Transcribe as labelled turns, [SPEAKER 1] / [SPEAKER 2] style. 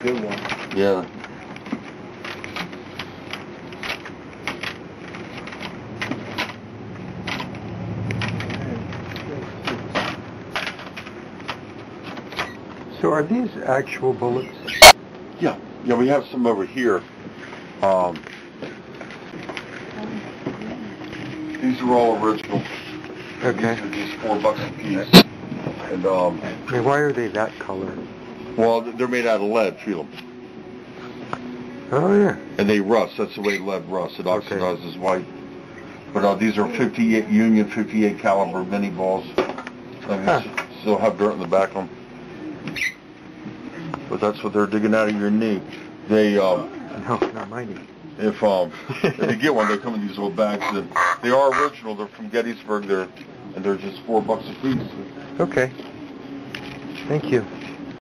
[SPEAKER 1] good one.
[SPEAKER 2] Yeah.
[SPEAKER 1] So are these actual bullets?
[SPEAKER 2] Yeah. Yeah, we have some over here. These are all original.
[SPEAKER 1] Okay.
[SPEAKER 2] These are just $4 a piece. And
[SPEAKER 1] I mean, why are they that color?
[SPEAKER 2] well, they're made out of lead. Feel them.
[SPEAKER 1] Oh yeah.
[SPEAKER 2] And they rust. That's the way lead rusts. It oxidizes white. But these are 58 Union 58 caliber mini balls. Still have dirt in the back of them. But that's what they're digging out of your knee. They
[SPEAKER 1] no, not my knee.
[SPEAKER 2] If you get one, they come in these little bags. And they are original. They're from Gettysburg. They're just $4 a piece.
[SPEAKER 1] Okay. Thank you.